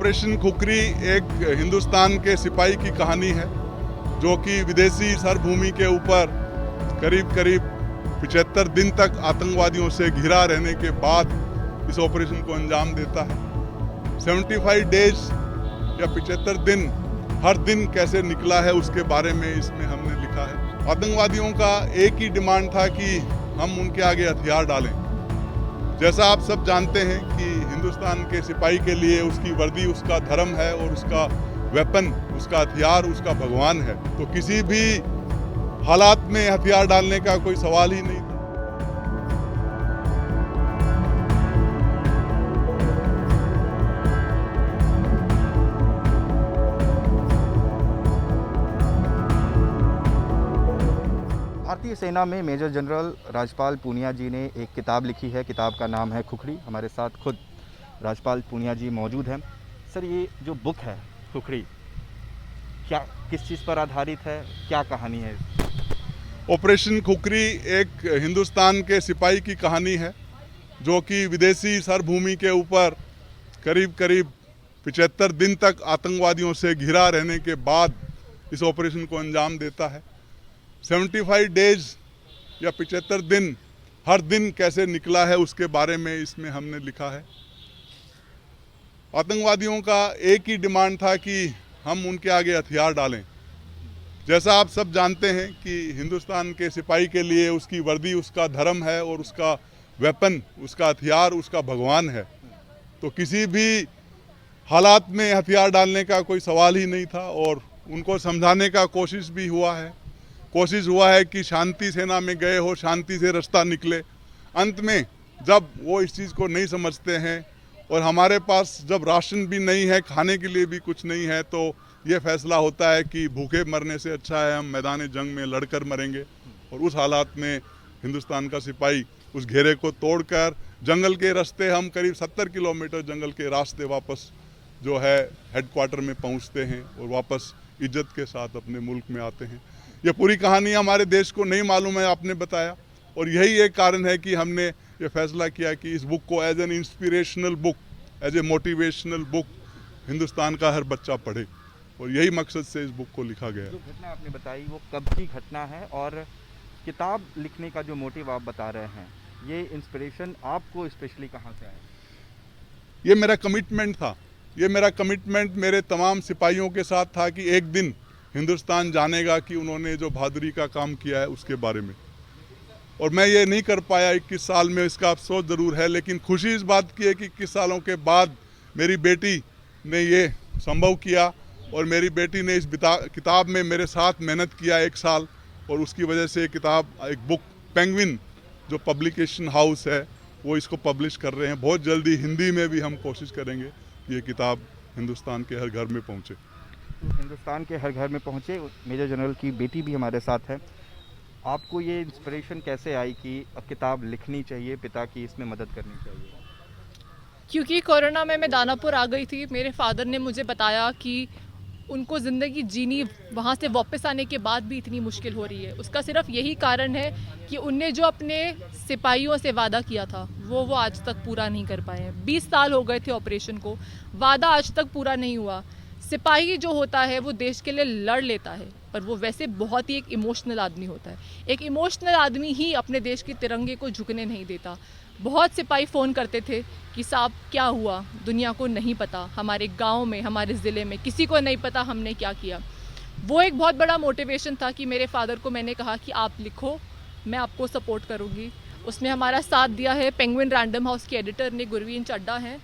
Operation khukri एक हिंदुस्तान के सिपाही की कहानी है जो कि विदेशी सरभूमि के ऊपर करीब करीब 75 दिन तक आतंकवादियों से घिरा रहने के बाद इस ऑपरेशन को अंजाम देता है। 75 डेज या 75 दिन हर दिन कैसे निकला है उसके बारे में इसमें हमने लिखा है। आतंकवादियों का एक ही डिमांड था कि हम उनके आगे हथियार डालें। जैसा आप सब जानते हैं कि हिंदुस्तान के सिपाही के लिए उसकी वर्दी उसका धर्म है और उसका वेपन, उसका हथियार उसका भगवान है, तो किसी भी हालात में हथियार डालने का कोई सवाल ही नहीं था। भारतीय सेना में मेजर जनरल राजपाल पूनिया जी ने एक किताब लिखी है। किताब का नाम है खुखरी। हमारे साथ खुद राजपाल पूनिया जी मौजूद हैं। सर, ये जो बुक है खुखरी, क्या किस चीज़ पर आधारित है, क्या कहानी है? ऑपरेशन खुखरी एक हिंदुस्तान के सिपाही की कहानी है जो कि विदेशी सरभूमि के ऊपर करीब करीब 75 दिन तक आतंकवादियों से घिरा रहने के बाद इस ऑपरेशन को अंजाम देता है। 75 डेज या 75 दिन हर दिन कैसे निकला है उसके बारे में इसमें हमने लिखा है। आतंकवादियों का एक ही डिमांड था कि हम उनके आगे हथियार डालें। जैसा आप सब जानते हैं कि हिंदुस्तान के सिपाही के लिए उसकी वर्दी उसका धर्म है और उसका वेपन, उसका हथियार उसका भगवान है, तो किसी भी हालात में हथियार डालने का कोई सवाल ही नहीं था। और उनको समझाने का कोशिश भी हुआ है कि शांति सेना में गए हो, शांति से रास्ता निकले। अंत में जब वो इस चीज़ को नहीं समझते हैं और हमारे पास जब राशन भी नहीं है, खाने के लिए भी कुछ नहीं है, तो ये फैसला होता है कि भूखे मरने से अच्छा है हम मैदान जंग में लड़कर मरेंगे। और उस हालात में हिंदुस्तान का सिपाही उस घेरे को तोड़कर जंगल के रास्ते, हम करीब 70 किलोमीटर जंगल के रास्ते वापस जो है हेडक्वार्टर में पहुंचते हैं और वापस इज्जत के साथ अपने मुल्क में आते हैं। ये पूरी कहानी हमारे देश को नहीं मालूम है, आपने बताया, और यही एक कारण है कि हमने ये फैसला किया कि इस बुक को as an inspirational book, as a motivational book Hindustan का हर बच्चा पढ़े, और यही मकसद से इस बुक को लिखा गया है। जो घटना आपने बताई वो कब की घटना है, और किताब लिखने का जो मोटिव आप बता रहे हैं, ये इंस्पिरेशन आपको स्पेशली कहाँ से आया? ये मेरा कमिटमेंट था। ये मेरा कमिटमेंट मेरे तमाम सिपाहियों के साथ था कि एक दिन हिंदुस्तान जानेगा कि उन्होंने जो बहादुरी का काम किया है उसके बारे में। और मैं ये नहीं कर पाया 21 साल में, इसका अफसोस ज़रूर है, लेकिन खुशी इस बात की है कि 21 सालों के बाद मेरी बेटी ने ये संभव किया और मेरी बेटी ने इस किताब में मेरे साथ मेहनत किया 1 साल, और उसकी वजह से किताब, एक बुक, पेंगुइन जो पब्लिकेशन हाउस है वो इसको पब्लिश कर रहे हैं। बहुत जल्दी हिंदी में भी हम कोशिश करेंगे ये किताब हिंदुस्तान के हर घर में पहुँचे। तो हिंदुस्तान के हर घर में पहुँचे। मेजर जनरल की बेटी भी हमारे साथ है। आपको ये इंस्पिरेशन कैसे आई कि अब किताब लिखनी चाहिए, पिता की इसमें मदद करनी चाहिए? क्योंकि कोरोना में मैं दानापुर आ गई थी। मेरे फादर ने मुझे बताया कि उनको ज़िंदगी जीनी वहाँ से वापस आने के बाद भी इतनी मुश्किल हो रही है। उसका सिर्फ यही कारण है कि उनने जो अपने सिपाहियों से वादा किया था वो आज तक पूरा नहीं कर पाए हैं। 20 साल हो गए थे ऑपरेशन को, वादा आज तक पूरा नहीं हुआ। सिपाही जो होता है वो देश के लिए लड़ लेता है, पर वो वैसे बहुत ही एक इमोशनल आदमी होता है। एक इमोशनल आदमी ही अपने देश के तिरंगे को झुकने नहीं देता। बहुत सिपाही फ़ोन करते थे कि साहब क्या हुआ, दुनिया को नहीं पता, हमारे गांव में, हमारे ज़िले में किसी को नहीं पता हमने क्या किया। वो एक बहुत बड़ा मोटिवेशन था कि मेरे फादर को मैंने कहा कि आप लिखो, मैं आपको सपोर्ट करूँगी। उसने हमारा साथ दिया है। पेंगुइन रैंडम हाउस के एडिटर ने गुरवीन चड्डा हैं,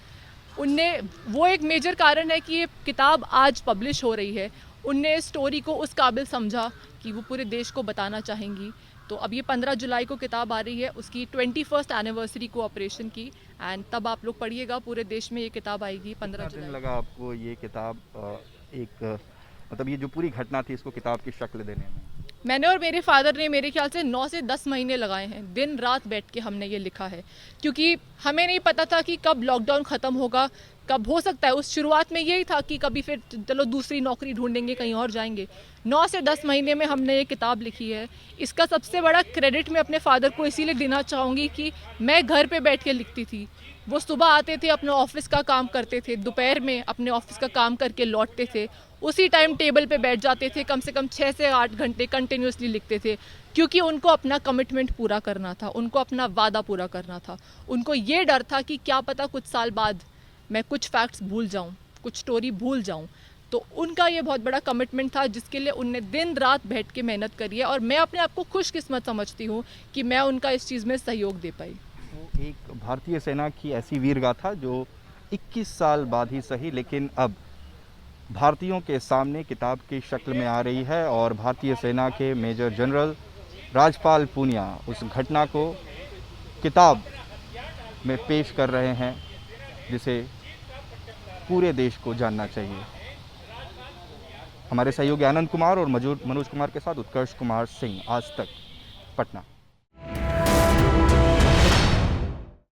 उनने, वो एक मेजर कारण है कि ये किताब आज पब्लिश हो रही है। उनने स्टोरी को उस काबिल समझा कि वो पूरे देश को बताना चाहेंगी। तो अब ये 15 जुलाई को किताब आ रही है, उसकी 21st एनिवर्सरी को ऑपरेशन की, एंड तब आप लोग पढ़िएगा, पूरे देश में ये किताब आएगी 15 जुलाई। लगा आपको ये किताब मतलब ये जो पूरी घटना थी इसको किताब की शक्ल देने में? मैंने और मेरे फादर ने मेरे ख्याल से 9 से 10 महीने लगाए हैं, दिन रात बैठ के हमने ये लिखा है, क्योंकि हमें नहीं पता था कि कब लॉकडाउन ख़त्म होगा, कब हो सकता है, उस शुरुआत में यही था कि कभी फिर चलो दूसरी नौकरी ढूंढेंगे, कहीं और जाएंगे। 9 से 10 महीने में हमने ये किताब लिखी है। इसका सबसे बड़ा क्रेडिट मैं अपने फादर को इसीलिए देना चाहूँगी कि मैं घर पे बैठ के लिखती थी। वो सुबह आते थे, अपने ऑफिस का काम करते थे, दोपहर में अपने ऑफिस का काम करके लौटते थे, उसी टाइम टेबल पे बैठ जाते थे, कम से कम 6 से 8 घंटे कंटिन्यूसली लिखते थे, क्योंकि उनको अपना कमिटमेंट पूरा करना था, उनको अपना वादा पूरा करना था। उनको ये डर था कि क्या पता कुछ साल बाद मैं कुछ फैक्ट्स भूल जाऊं, कुछ स्टोरी भूल जाऊं। तो उनका ये बहुत बड़ा कमिटमेंट था जिसके लिए उनने दिन रात बैठ के मेहनत करी है, और मैं अपने आप को खुशकिस्मत समझती हूँ कि मैं उनका इस चीज़ में सहयोग दे पाई। तो एक भारतीय सेना की ऐसी वीर गाथा जो 21 साल बाद ही सही, लेकिन अब भारतीयों के सामने किताब की शक्ल में आ रही है, और भारतीय सेना के मेजर जनरल राजपाल पूनिया उस घटना को किताब में पेश कर रहे हैं जिसे पूरे देश को जानना चाहिए। हमारे सहयोगी आनंद कुमार और मनोज कुमार के साथ उत्कर्ष कुमार सिंह, आज तक, पटना।